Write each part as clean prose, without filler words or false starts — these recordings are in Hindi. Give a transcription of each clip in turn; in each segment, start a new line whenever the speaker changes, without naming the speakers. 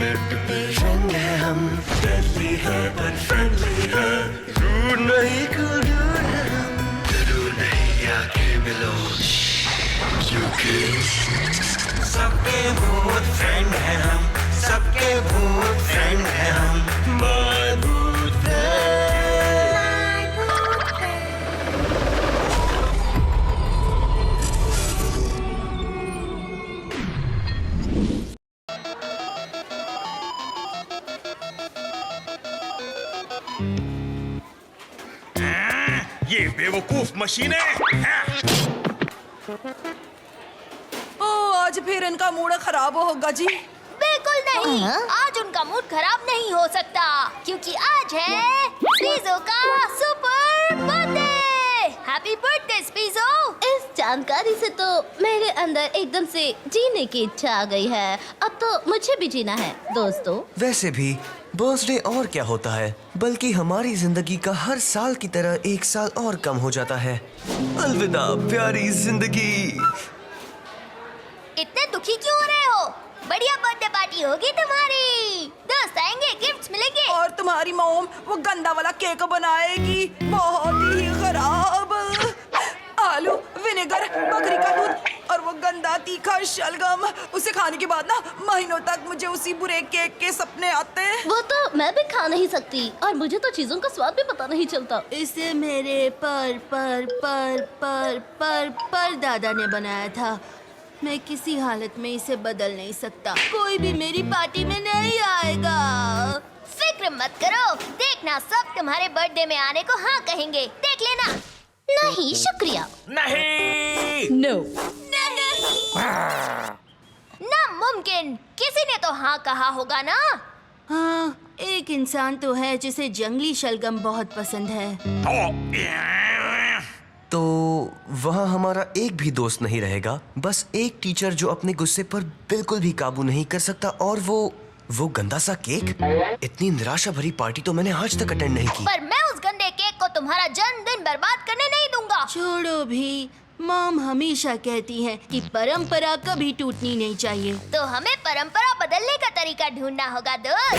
मिलते रंग है हम, deadly है पर friendly है, रूड नहीं cool dude है हम, जरूर नहीं आके मिलो, क्योंकि सबके भूत फ्रेंड है हम, सबके भूत फ्रेंड है हम, my भूत फ्रेंड।
ये बेवकूफ मशीनें।
आज फिर इनका मूड खराब होगा जी।
बिल्कुल नहीं, आज उनका मूड खराब नहीं हो सकता क्योंकि आज है स्पीज़ो का super birthday. Happy birthday Speezo.
इस जानकारी से तो मेरे अंदर एकदम से जीने की इच्छा आ गई है। अब तो मुझे भी जीना है दोस्तों।
वैसे भी बर्थडे और क्या होता है, बल्कि हमारी जिंदगी का हर साल की तरह एक साल और कम हो जाता है। अलविदा प्यारी जिंदगी।
इतने दुखी क्यों हो रहे हो? बढ़िया बर्थडे पार्टी होगी तुम्हारी, दोस्त आएंगे, गिफ्ट्स मिलेंगे।
और तुम्हारी मॉम वो गंदा वाला केक बनाएगी, बहुत ही खराब। आलू, विनेगर, बकरी का दूध और वो गंदा तीखा शलगम। उसे खाने के बाद ना महीनों तक मुझे उसी बुरे केक के सपने आते हैं।
वो तो मैं भी खा नहीं सकती और मुझे तो चीजों का स्वाद भी पता नहीं चलता।
इसे मेरे पर दादा ने बनाया था। मैं किसी हालत में इसे बदल नहीं सकता। कोई भी मेरी पार्टी में नहीं आएगा।
फिक्र मत करो, देखना सब तुम्हारे बर्थडे में आने को हाँ कहेंगे, देख लेना।
नहीं शुक्रिया।
नहीं।
नो।
नामुमकिन, किसी ने तो हाँ कहा होगा ना।
हाँ, एक इंसान तो है जिसे जंगली शलगम बहुत पसंद है।
तो वहाँ हमारा एक भी दोस्त नहीं रहेगा, बस एक टीचर जो अपने गुस्से पर बिल्कुल भी काबू नहीं कर सकता, और वो गंदा सा केक। इतनी निराशा भरी पार्टी तो मैंने आज तक अटेंड नहीं की।
पर मैं उस गंदे केक को तुम्हारा जन्मदिन बर्बाद करने नहीं दूंगा।
छोड़ो भी, मॉम हमेशा कहती है कि परंपरा कभी टूटनी नहीं चाहिए।
तो हमें परंपरा बदलने का तरीका ढूंढना होगा दोस्त।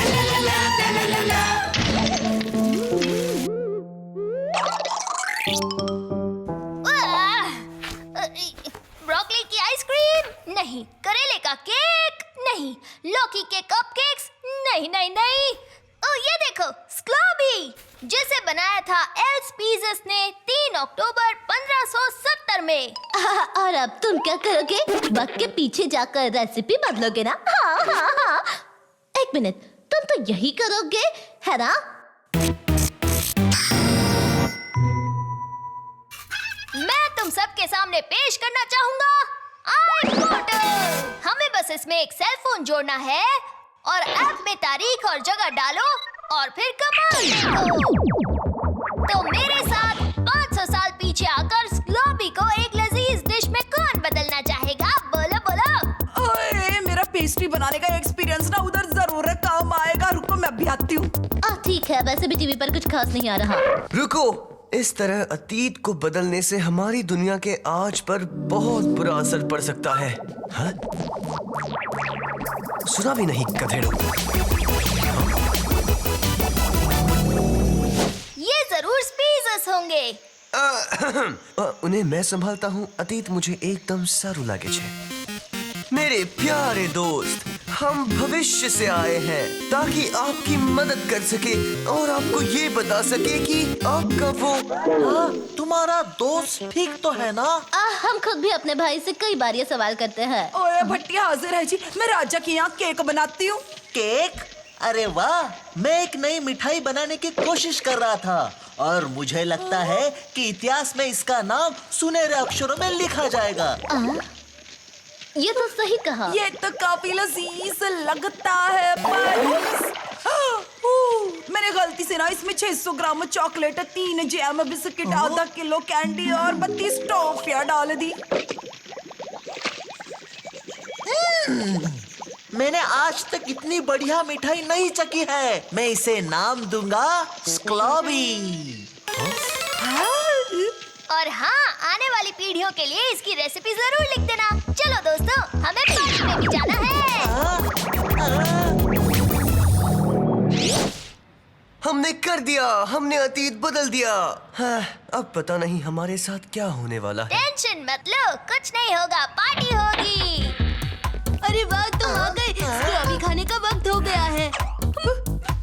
ब्रोकली की आइसक्रीम नहीं, करेले का केक नहीं, लौकी के कपकेक्स नहीं नहीं नहीं। ओ ये देखो, स्क्लॉबी, जिसे बनाया था एल्स पीज़स ने 3 अक्टूबर 1570 में।
और अब तुम क्या करोगे? वक्त के पीछे जाकर रेसिपी बदलोगे ना? हाँ हाँ हाँ। एक मिनट, तुम तो यही करोगे है ना?
मैं तुम सबके सामने पेश करना चाहूंगा iPortal। हमें बस इसमें एक सेल फोन जोड़ना है और ऐप में तारीख और जगह डालो और फिर कमाल देखो। तो मेरे साथ 500 साल पीछे आकर स्क्लॉबी को एक लजीज डिश में कौन बदलना चाहेगा? बोलो बोलो।
ओए, मेरा पेस्ट्री बनाने का एक्सपीरियंस ना उधर जरूर काम आएगा। रुको मैं अभी आती हूँ।
ठीक है, वैसे भी टीवी पर कुछ खास नहीं आ रहा।
रुको, इस तरह अतीत को बदलने से हमारी दुनिया के आज पर बहुत बुरा असर पड़ सकता है। हाँ? सुना भी नहीं गधेड़ों।
ये जरूर स्पीज़स होंगे।
उन्हें मैं संभालता हूँ। अतीत मुझे एकदम सारू लागे छे। मेरे प्यारे दोस्त, हम भविष्य से आए हैं ताकि आपकी मदद कर सके और आपको ये बता सके कि आपका वो
तुम्हारा दोस्त ठीक तो है ना?
हम खुद भी अपने भाई से कई बार ये सवाल करते हैं।
ओए भट्टिया हाजिर है जी। मैं राजा के यहाँ केक बनाती हूँ।
केक? अरे वाह, मैं एक नई मिठाई बनाने की कोशिश कर रहा था और मुझे लगता है कि इतिहास में इसका नाम सुनहरे अक्षरों में लिखा जाएगा।
ये तो सही कहा।
ये तो काफी लजीज लगता है, पर मैंने गलती से ना इसमें 600 ग्राम चॉकलेट, 3 जैम बिस्किट, आधा किलो कैंडी और 32 टॉफियां डाल दी।
मैंने आज तक इतनी बढ़िया मिठाई नहीं चखी है। मैं इसे नाम दूंगा स्क्लॉबी।
और हाँ, आने वाली पीढ़ियों के लिए इसकी रेसिपी जरूर लिख देना। चलो दोस्तों, हमें पार्टी में भी जाना है।
हमने कर दिया, हमने अतीत बदल दिया। हाँ, अब पता नहीं हमारे साथ क्या होने वाला है।
टेंशन मत लो, कुछ नहीं होगा, पार्टी होगी।
अरे वाह, तुम आ गए। स्ट्रॉबेरी खाने का वक्त हो गया है।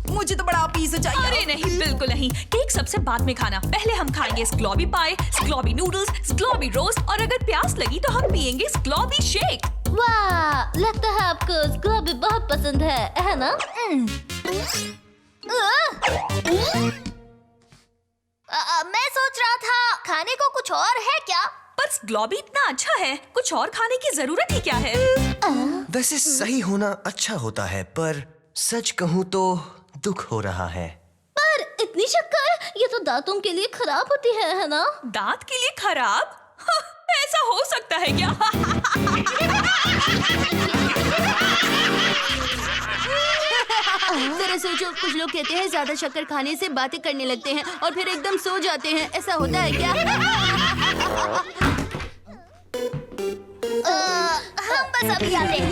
मुझे तो बड़ा पीस चाहिए।
अरे नहीं, बिल्कुल नहीं। केक सबसे बाद में खाना। पहले हम खाएंगे स्क्लॉबी पाई, स्क्लॉबी नूडल्स, स्क्लॉबी रोस्ट और अगर प्यास लगी तो हम पियेंगे स्क्लॉबी शेक।
वाह, लगता है आपको स्क्लॉबी बहुत पसंद है ना?
मैं सोच रहा था खाने को कुछ और है क्या?
पर स्क्लॉबी इतना अच्छा है, कुछ और खाने की जरूरत ही क्या है?
वैसे सही होना अच्छा होता है, पर सच कहूँ तो दुख हो रहा है।
पर इतनी शक्कर, ये तो दांतों के लिए खराब होती है ना?
दांत के लिए खराब? ऐसा हो सकता है क्या?
जरा सोचो, कुछ लोग कहते हैं ज्यादा शक्कर खाने से बातें करने लगते हैं और फिर एकदम सो जाते हैं। ऐसा होता है क्या?
हम बस अभी आते हैं।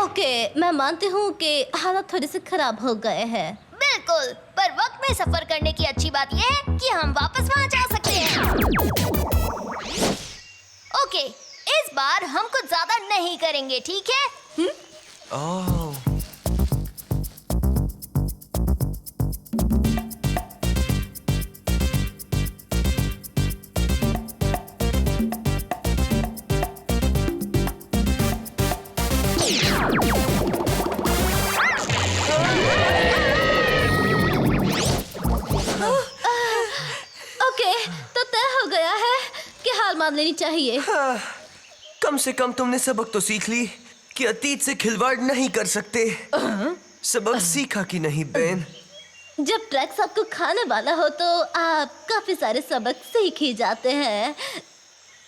ओके, मैं मानती हूँ कि हालत थोड़े से खराब हो गए हैं।
बिल्कुल, पर वक्त में सफर करने की अच्छी बात यह है कि हम वापस वहाँ जा सकते हैं। ओके, इस बार हम कुछ ज्यादा नहीं करेंगे, ठीक है?
ओह,
ओके, तो तय हो गया है कि हार मान लेनी चाहिए।
कम से कम तुमने सबक तो सीख ली कि अतीत से खिलवाड़ नहीं कर सकते। सबक सीखा कि नहीं बेन?
जब ट्रैक्स आपको खाने वाला हो तो आप काफी सारे सबक सीख ही जाते हैं।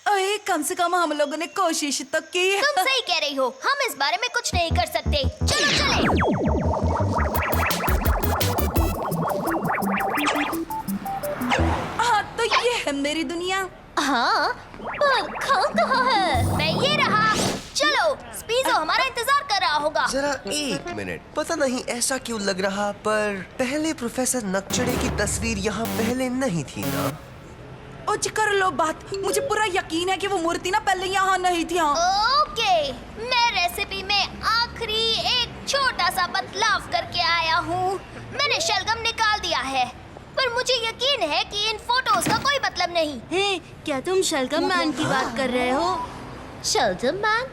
अरे कम से कम हम लोगों ने कोशिश तो की।
तुम सही कह रही हो, हम इस बारे में कुछ नहीं कर सकते। चलो चले।
हाँ, तो ये है मेरी दुनिया।
हाँ, पर खान कहाँ है?
मैं ये रहा। चलो, स्पीजो हमारा इंतजार कर रहा होगा।
जरा एक मिनट, पता नहीं ऐसा क्यों लग रहा, पर पहले प्रोफेसर नकचड़े की तस्वीर यहाँ पहले नहीं थी ना?
ओज कर लो बात, मुझे पूरा यकीन है कि वो मूर्ति ना पहले यहाँ नहीं थी। हाँ।
ओके, मैं रेसिपी में आखिरी एक छोटा सा बदलाव करके आया हूँ। मैंने शलगम निकाल दिया है, पर मुझे यकीन है कि इन फोटोज का कोई मतलब नहीं।
हे, क्या तुम शलगम मैन की बात कर रहे हो?
शलजम मैन,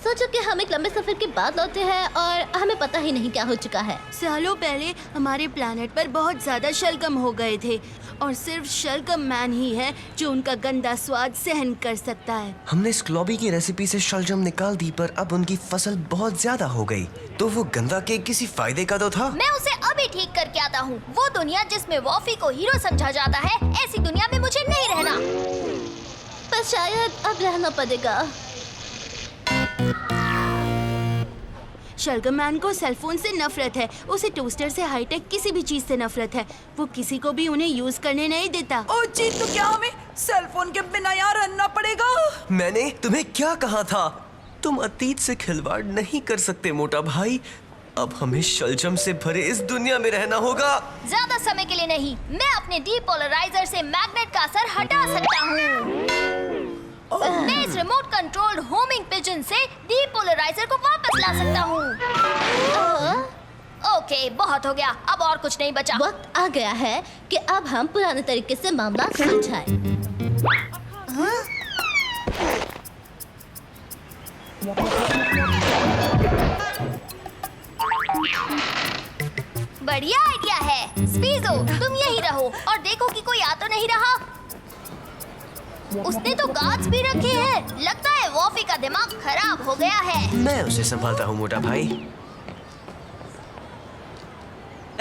सोचो कि हम एक लंबे सफर के बाद लौटे हैं और हमें पता ही नहीं क्या हो चुका है।
सालों पहले हमारे प्लेनेट पर बहुत ज्यादा शलगम हो गए थे और सिर्फ शलगम मैन ही है जो उनका गंदा स्वाद सहन कर सकता है।
हमने स्क्लॉबी की रेसिपी से शलजम निकाल दी, पर अब उनकी फसल बहुत ज्यादा हो गई। तो वो गंदा केक किसी फायदे का तो था?
मैं उसे अभी ठीक करके आता हूँ। वो दुनिया जिसमें वॉफी को हीरो समझा जाता है, ऐसी दुनिया में मुझे नहीं रहना।
पर शायद अब रहना पड़ेगा।
शलगम मैन को सेलफोन से नफरत है, उसे टोस्टर से हाईटेक किसी भी चीज से नफरत है। वो किसी को भी उन्हें यूज करने नहीं देता।
ओ जी, तो क्या हमें सेलफोन के बिना यहाँ रहना पड़ेगा?
मैंने तुम्हें क्या कहा था? तुम अतीत से खिलवाड़ नहीं कर सकते मोटा भाई। अब हमें शलजम से भरे इस दुनिया में रहना होगा।
ज्यादा समय के लिए नहीं। मैं अपने डीपोलराइजर से मैग्नेट का असर हटा सकता हूँ। मैं इस रिमोट कंट्रोल्ड होमिंग पिजन से डीपोलराइजर को वापस ला सकता हूँ। ओके, बहुत हो गया, अब और कुछ नहीं बचा।
वक्त आ गया है कि अब हम पुराने तरीके से मामला सुलझाएं।
बढ़िया आइडिया है। स्पीजो, तुम यही रहो और देखो कि कोई आ तो नहीं रहा। उसने तो गार्ड्स भी रखे हैं। लगता है वॉफी का दिमाग खराब हो गया है।
मैं उसे संभालता हूँ मोटा भाई।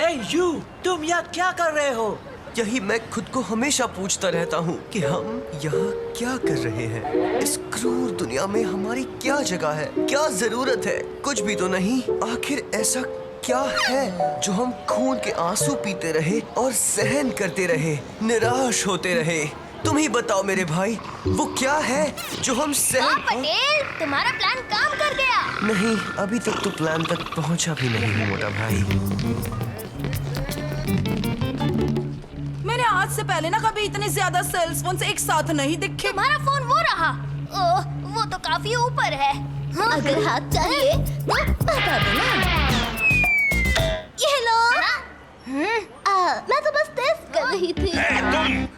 ए यू, तुम यहाँ क्या कर रहे हो?
यही मैं खुद को हमेशा पूछता रहता हूँ कि हम यहाँ क्या कर रहे हैं। इस क्रूर दुनिया में हमारी क्या जगह है, क्या जरूरत है? कुछ भी तो नहीं। आखिर ऐसा क्या है जो हम खून के आंसू पीते रहे और सहन करते रहे, निराश होते रहे? तुम ही बताओ मेरे भाई, वो क्या है जो हम
हाँ
सहन...
पटेल, तुम्हारा प्लान काम कर गया।
नहीं, अभी तक तो प्लान तक पहुंचा भी नहीं हूँ मोटा भाई।
मैंने आज से पहले ना कभी इतने ज्यादा सेल्स फोन एक साथ नहीं दिखे।
तुम्हारा फोन वो रहा। ओह, वो तो काफी ऊपर है। हाँ?
अगर हाथ चाहिए तो बता देना। ये लो। मैं तो बस टेस्ट कर रही थी।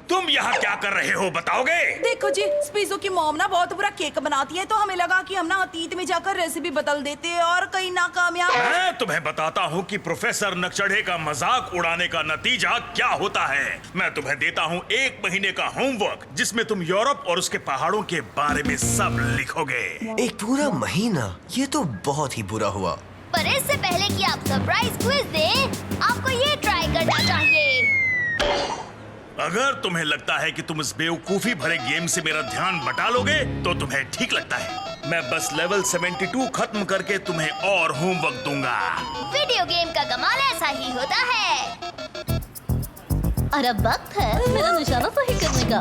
तुम यहाँ क्या कर रहे हो बताओगे?
देखो जी, स्पीजो की मॉम ना बहुत बुरा केक बनाती है, तो हमें लगा कि हम ना अतीत में जाकर रेसिपी बदल देते हैं और कहीं नाकामयाब।
मैं तुम्हें बताता हूँ कि प्रोफेसर नकचढ़े का मजाक उड़ाने का नतीजा क्या होता है। मैं तुम्हें देता हूँ 1 महीने का होमवर्क, जिसमें तुम यूरोप और उसके पहाड़ों के बारे में सब लिखोगे।
एक पूरा महीना? ये तो बहुत ही बुरा हुआ।
पर इससे पहले कि आप सरप्राइज क्विज दें, आपको ये ट्राई करना चाहिए।
अगर तुम्हें लगता है कि तुम इस बेवकूफी भरे गेम से मेरा ध्यान बटा लोगे, तो तुम्हें ठीक लगता है। मैं बस लेवल 72 खत्म करके तुम्हें और होमवर्क दूंगा।
वीडियो गेम का कमाल ऐसा ही होता है।
और अब वक्त है मेरा निशाना सही करने का।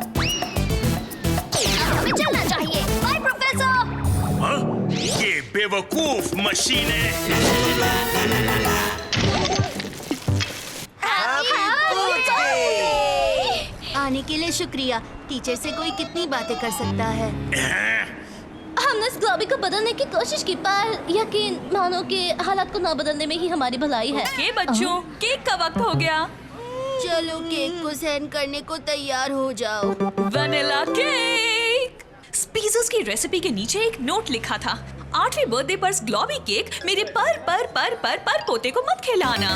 अब हमें चलना चाहिए। By professor.
हाँ? ये बेवकूफ मशीनें।
आने के लिए शुक्रिया। टीचर से कोई कितनी बातें कर सकता है।
हमने इस ग्लोबी को बदलने की कोशिश की, पर यकीन मानो कि हालात को न बदलने में ही हमारी भलाई है।
के बच्चों, केक का वक्त हो गया।
चलो केक को सहन करने को तैयार हो जाओ।
Vanilla cake. स्पीजोस की रेसिपी के नीचे एक नोट लिखा था, 8वीं बर्थडे पर ग्लोबी केक मेरे पर पोते को मत खिलाना।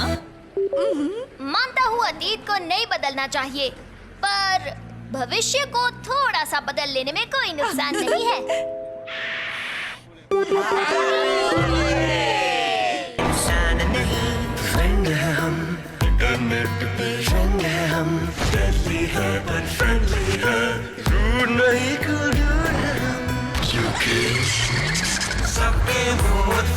मानता हूँ अतीत को नहीं बदलना चाहिए, पर भविष्य को थोड़ा सा बदल लेने में कोई नुकसान नहीं है।
इंसान नहीं,
फ्रेंड है हम, इंटरनेट पे रंग है हम, डेडली है पर फ्रेंडली है, रूड नहीं cool dude है हम, क्योंकि
सबके बहुत